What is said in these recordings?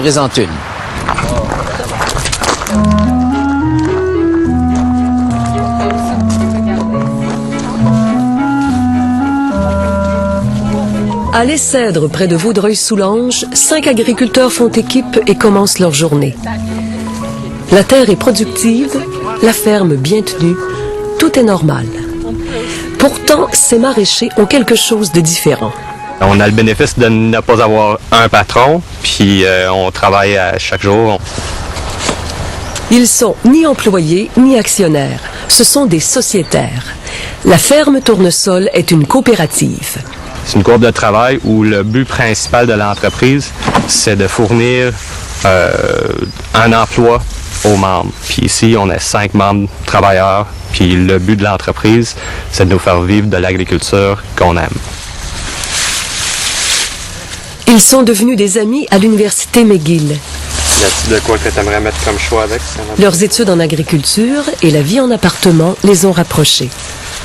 Présente une. À Les Cèdres, près de Vaudreuil-Soulanges, 5 agriculteurs font équipe et commencent leur journée. La terre est productive, la ferme bien tenue, tout est normal. Pourtant, ces maraîchers ont quelque chose de différent. On a le bénéfice de ne pas avoir un patron, puis on travaille à chaque jour. Ils sont ni employés ni actionnaires, ce sont des sociétaires. La ferme Tournesol est une coopérative. C'est une coop de travail où le but principal de l'entreprise, c'est de fournir un emploi aux membres. Puis ici, on a 5 membres travailleurs, puis le but de l'entreprise, c'est de nous faire vivre de l'agriculture qu'on aime. Ils sont devenus des amis à l'université McGill. Y a-t-il de quoi que tu aimerais mettre comme choix avec? Leurs études en agriculture et la vie en appartement les ont rapprochés.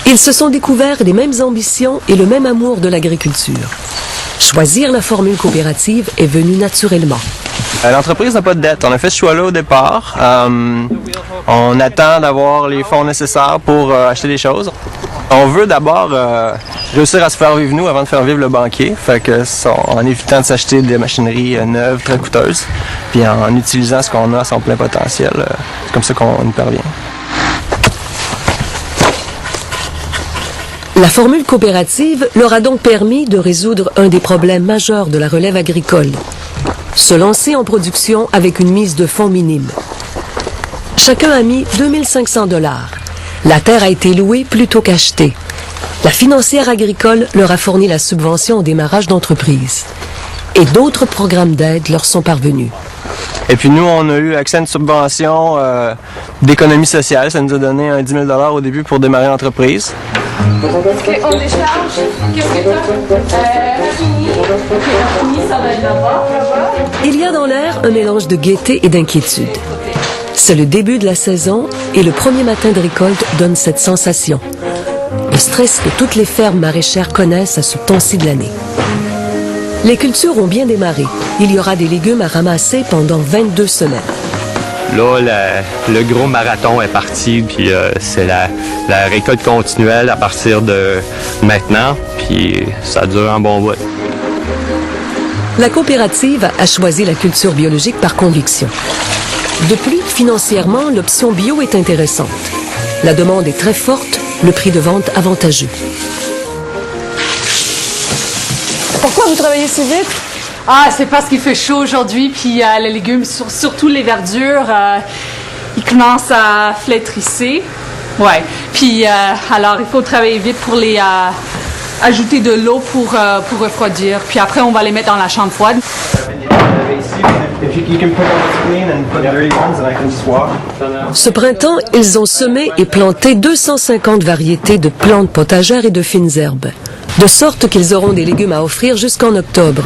Ils se sont découverts les mêmes ambitions et le même amour de l'agriculture. Choisir la formule coopérative est venu naturellement. L'entreprise n'a pas de dette. On a fait ce choix-là au départ. On attend d'avoir les fonds nécessaires pour acheter des choses. On veut d'abord réussir à se faire vivre nous avant de faire vivre le banquier. Fait que en évitant de s'acheter des machineries neuves très coûteuses, puis en utilisant ce qu'on a à son plein potentiel. C'est comme ça qu'on y parvient. La formule coopérative leur a donc permis de résoudre un des problèmes majeurs de la relève agricole. Se lancer en production avec une mise de fonds minime. Chacun a mis 2 500 $. La terre a été louée plutôt qu'achetée. La financière agricole leur a fourni la subvention au démarrage d'entreprise. Et d'autres programmes d'aide leur sont parvenus. Et puis nous, on a eu accès à une subvention d'économie sociale. Ça nous a donné un 10 000 $ au début pour démarrer l'entreprise. Est-ce qu'on décharge? Qu'est-ce que fini, ça va être là-bas. Il y a dans l'air un mélange de gaieté et d'inquiétude. C'est le début de la saison et le premier matin de récolte donne cette sensation. Le stress que toutes les fermes maraîchères connaissent à ce temps-ci de l'année. Les cultures ont bien démarré. Il y aura des légumes à ramasser pendant 22 semaines. Là, le gros marathon est parti, puis c'est la récolte continuelle à partir de maintenant, puis ça dure un bon bout. La coopérative a choisi la culture biologique par conviction. De plus, financièrement, l'option bio est intéressante. La demande est très forte, le prix de vente avantageux. Pourquoi vous travaillez si vite? Ah, c'est parce qu'il fait chaud aujourd'hui, puis les légumes, surtout les verdures, ils commencent à flétrisser. Ouais. Puis alors, il faut travailler vite pour les ajouter de l'eau pour refroidir. Puis après, on va les mettre dans la chambre froide. Ce printemps, ils ont semé et planté 250 variétés de plantes potagères et de fines herbes. De sorte qu'ils auront des légumes à offrir jusqu'en octobre.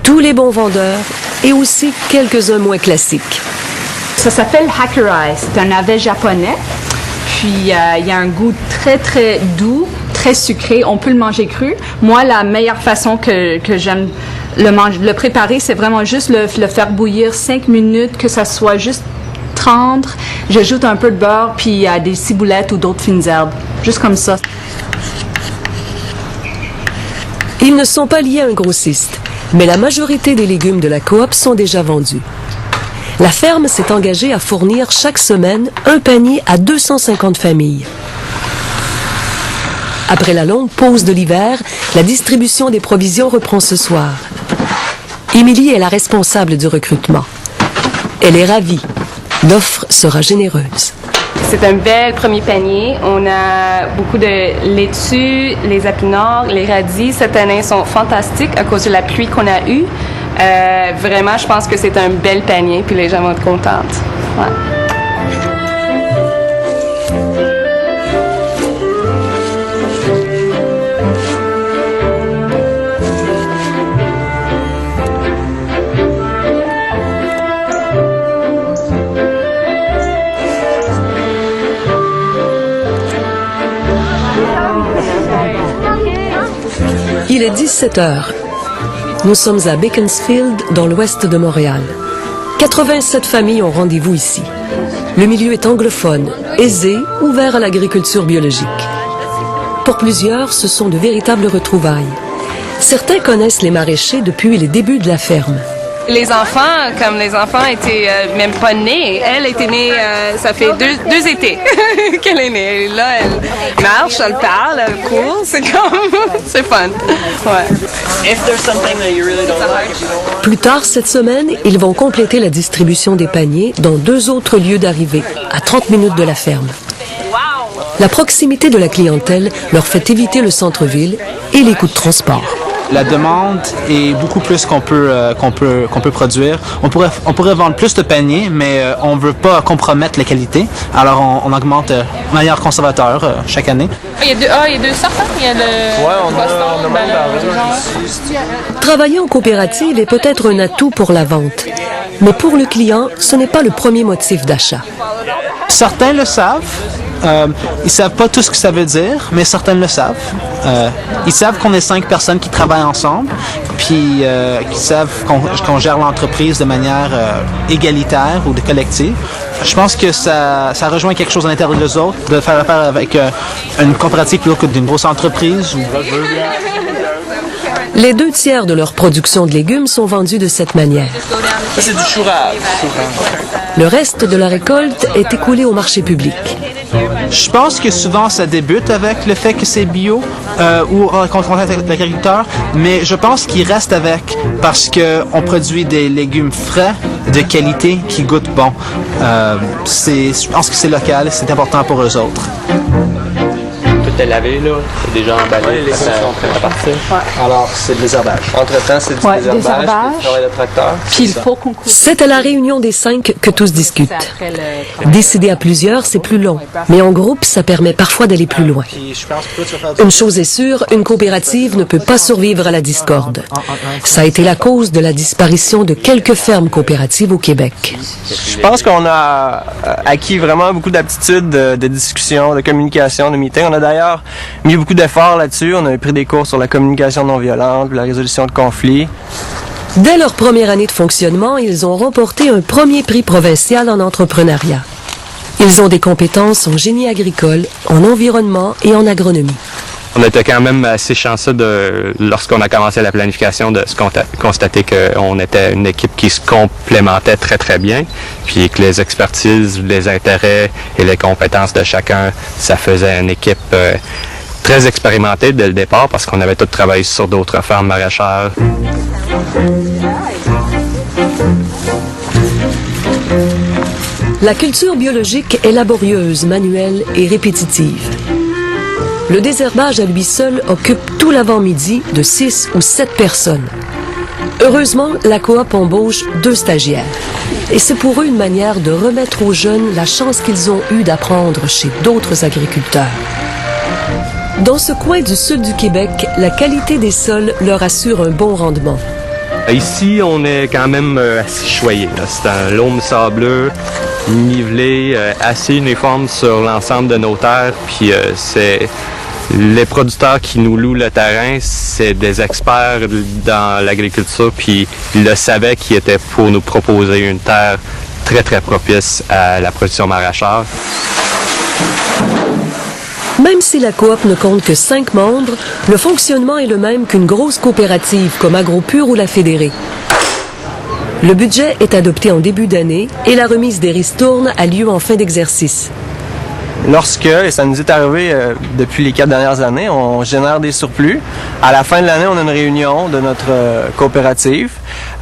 Tous les bons vendeurs et aussi quelques-uns moins classiques. Ça s'appelle Hakurei. C'est un navet japonais. Puis il y a un goût très très doux, très sucré. On peut le manger cru. Moi, la meilleure façon que j'aime le préparer, c'est vraiment juste le faire bouillir 5 minutes, que ça soit juste tendre. J'ajoute un peu de beurre puis des ciboulettes ou d'autres fines herbes. Juste comme ça. Ils ne sont pas liés à un grossiste, mais la majorité des légumes de la coop sont déjà vendus. La ferme s'est engagée à fournir chaque semaine un panier à 250 familles. Après la longue pause de l'hiver, la distribution des provisions reprend ce soir. Émilie est la responsable du recrutement. Elle est ravie. L'offre sera généreuse. C'est un bel premier panier. On a beaucoup de laitues, les épinards, les radis. Cette année sont fantastiques à cause de la pluie qu'on a eue. Vraiment, je pense que c'est un bel panier, puis les gens vont être contentes. Ouais. Il est 17 h. Nous sommes à Beaconsfield, dans l'ouest de Montréal. 87 familles ont rendez-vous ici. Le milieu est anglophone, aisé, ouvert à l'agriculture biologique. Pour plusieurs, ce sont de véritables retrouvailles. Certains connaissent les maraîchers depuis les débuts de la ferme. Les enfants étaient même pas nés. Elle était née, ça fait deux étés qu'elle est née. Et là, elle marche, elle parle, elle court. C'est c'est fun. Ouais. Plus tard cette semaine, ils vont compléter la distribution des paniers dans 2 autres lieux d'arrivée, à 30 minutes de la ferme. La proximité de la clientèle leur fait éviter le centre-ville et les coûts de transport. La demande est beaucoup plus qu'on peut produire. On pourrait vendre plus de paniers, mais on ne veut pas compromettre la qualité. Alors on augmente de manière conservateur chaque année. Il y a deux sortes. Il y a le Boston, Travailler en coopérative est peut-être un atout pour la vente. Mais pour le client, ce n'est pas le premier motif d'achat. Certains le savent. Ils savent pas tout ce que ça veut dire, mais certains le savent. Ils savent qu'on est 5 personnes qui travaillent ensemble, puis qu'ils savent qu'on gère l'entreprise de manière égalitaire ou de collective. Je pense que ça rejoint quelque chose à l'intérieur des autres, de faire affaire avec une coopérative plutôt que d'une grosse entreprise. Les 2/3 de leur production de légumes sont vendus de cette manière. Ça, c'est du chou-rave. Le reste de la récolte est écoulé au marché public. Je pense que souvent ça débute avec le fait que c'est bio ou en contact avec l'agriculteur, mais je pense qu'il reste avec parce qu'on produit des légumes frais, de qualité, qui goûtent bon. Je pense que c'est local, c'est important pour eux autres. Tout est lavé, là. C'est déjà emballé. Les légumes sont prêts à partir. Ouais. Alors, c'est de désherbage. Entre-temps, c'est du désherbage, du travail de tracteur. Puis il faut qu'on coupe. C'est à la réunion des 5 que tous discutent. Décider à plusieurs, c'est plus long. Mais en groupe, ça permet parfois d'aller plus loin. Une chose est sûre, une coopérative ne peut pas survivre à la discorde. Ça a été la cause de la disparition de quelques fermes coopératives au Québec. Je pense qu'on a acquis vraiment beaucoup d'aptitudes de discussion, de communication, de meeting. On a d'ailleurs mis beaucoup d'efforts là-dessus. On a pris des cours sur la communication non violente, la résolution de conflits. Dès leur première année de fonctionnement, ils ont remporté un premier prix provincial en entrepreneuriat. Ils ont des compétences en génie agricole, en environnement et en agronomie. On était quand même assez chanceux lorsqu'on a commencé la planification de constater qu'on était une équipe qui se complémentait très très bien, puis que les expertises, les intérêts et les compétences de chacun, ça faisait une équipe très expérimentée dès le départ parce qu'on avait tous travaillé sur d'autres fermes maraîchères. La culture biologique est laborieuse, manuelle et répétitive. Le désherbage à lui seul occupe tout l'avant-midi de 6 ou 7 personnes. Heureusement, la coop embauche 2 stagiaires. Et c'est pour eux une manière de remettre aux jeunes la chance qu'ils ont eue d'apprendre chez d'autres agriculteurs. Dans ce coin du sud du Québec, la qualité des sols leur assure un bon rendement. Ici, on est quand même assez choyé. C'est un loam sableux, nivelé, assez uniforme sur l'ensemble de nos terres. Puis c'est les producteurs qui nous louent le terrain, c'est des experts dans l'agriculture. Puis ils le savaient qu'ils étaient pour nous proposer une terre très très propice à la production maraîchère. Même si la coop ne compte que 5 membres, le fonctionnement est le même qu'une grosse coopérative comme AgroPure ou la Fédérée. Le budget est adopté en début d'année et la remise des ristournes a lieu en fin d'exercice. Lorsque, et ça nous est arrivé depuis les 4 dernières années, on génère des surplus. À la fin de l'année, on a une réunion de notre coopérative,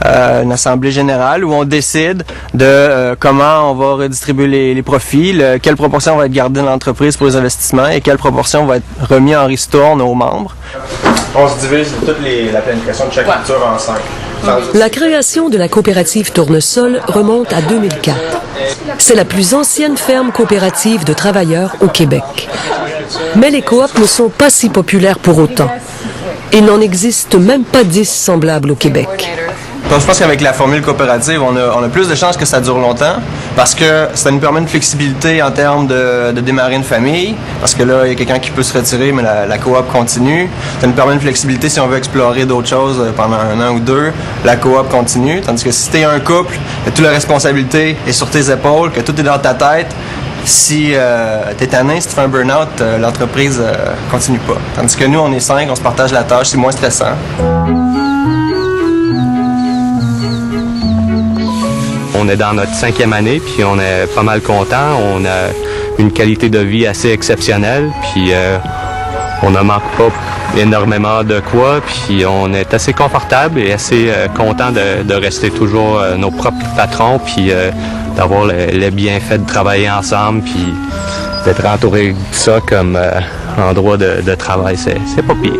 une assemblée générale où on décide de comment on va redistribuer les profits, quelle proportion va être gardée dans l'entreprise pour les investissements et quelle proportion va être remis en ristourne aux membres. On se divise toute la planification de chaque culture en 5. La création de la coopérative Tournesol remonte à 2004. C'est la plus ancienne ferme coopérative de travailleurs au Québec. Mais les coops ne sont pas si populaires pour autant. Il n'en existe même pas 10 semblables au Québec. Donc, je pense qu'avec la formule coopérative, on a plus de chances que ça dure longtemps parce que ça nous permet une flexibilité en termes de démarrer une famille, parce que là, il y a quelqu'un qui peut se retirer, mais la coop continue. Ça nous permet une flexibilité si on veut explorer d'autres choses pendant 1 an ou 2, la coop continue. Tandis que si tu es un couple, que toute la responsabilité est sur tes épaules, que tout est dans ta tête, si tu es tanné, si tu fais un burn-out, l'entreprise continue pas. Tandis que nous, on est 5, on se partage la tâche, c'est moins stressant. On est dans notre 5e année, puis on est pas mal content. On a une qualité de vie assez exceptionnelle, puis on ne manque pas énormément de quoi, puis on est assez confortable et assez content de rester toujours nos propres patrons, puis d'avoir le bienfait de travailler ensemble, puis d'être entouré de ça comme endroit de travail. C'est pas pire.